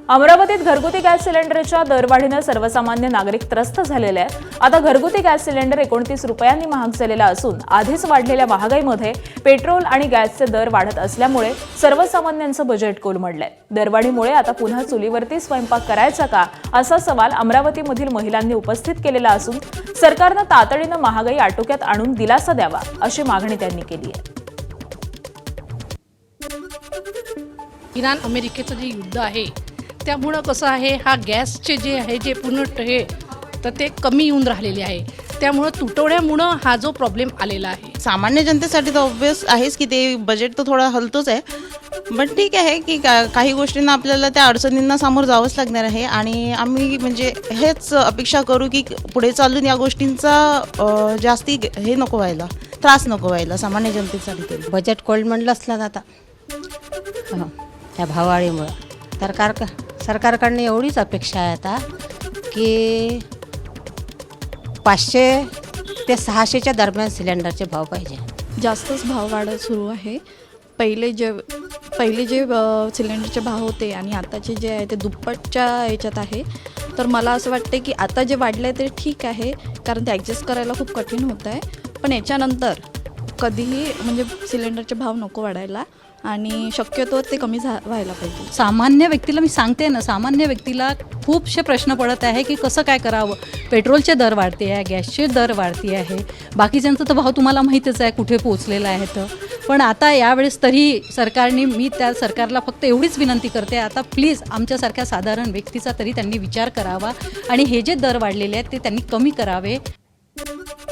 अमरावतीत घरगुती गॅस सिलेंडरच्या दरवाढीने सर्वसामान्य नागरिक त्रस्त झालेले आहेत। आता घरगुती गॅस सिलेंडर 29 रुपयांनी महाग झालेला असून आधीच वाढलेल्या महागाईमध्ये पेट्रोल आणि गॅसचे दर वाढत असल्यामुळे सर्वसामान्यांचं बजेट कोलमडलंय। दरवाढीमुळे आता पुन्हा चुलीवरती स्वयंपाक करायचा का असा सवाल अमरावतीमधील महिलांनी उपस्थित केलेला असून सरकारने तातडीने महागाई आटोक्यात आणून दिलासा द्यावा अशी मागणी त्यांनी केली आहे। इराण अमेरिकेचं जे युद्ध आहे त्यामुळं कसं आहे, हा गॅसचे जे आहे जे पूर्ण हे तर ते कमी येऊन राहिलेले आहे, त्यामुळं तुटवड्यामुळं हा जो प्रॉब्लेम आलेला आहे। सामान्य जनतेसाठी तर ऑब्वियस आहेच की ते बजेट तर थोडा हलतोच आहे, बट ठीक आहे की काही गोष्टींना आपल्याला त्या अडचणींना सामोर जावंच लागणार आहे। आणि आम्ही म्हणजे हेच अपेक्षा करू की पुढे चालून या गोष्टींचा जास्ती हे नको व्हायला, त्रास नको व्हायला सामान्य जनतेसाठी तरी। बजेट कोलमडलं असलं आता ह्या भाववाढीमुळं सरकारकडनं एवढीच अपेक्षा आहे आता की 500 ते 600च्या दरम्यान सिलेंडरचे भाव पाहिजे। जास्तच भाव वाढत सुरू आहे। पहिले जे सिलेंडरचे भाव होते आणि आताचे जे आहे ते दुप्पटच्या याच्यात आहे। तर मला असं वाटते की आता जे वाढलं आहे ते ठीक आहे, कारण ते ॲडजस्ट करायला खूप कठीण होत आहे। पण याच्यानंतर कधीही म्हणजे सिलेंडरचे भाव नको वाढायला आणि शक्यतो ते कमी व्हायला पाहिजे। सामान्य व्यक्तीला मी सांगते ना, सामान्य व्यक्तीला खूपसे प्रश्न पडत आहे की कसं काय करावं। पेट्रोलचे दर वाढते आहे, गॅसचे दर वाढते आहे, बाकीच्यांचा तर भाव तुम्हाला माहीतच आहे कुठे पोहोचलेला आहे। तर पण आता यावेळेस तरी मी त्या सरकारला फक्त एवढीच विनंती करते, आता प्लीज आमच्यासारख्या साधारण व्यक्तीचा तरी त्यांनी विचार करावा आणि हे जे दर वाढलेले आहेत ते त्यांनी कमी करावे।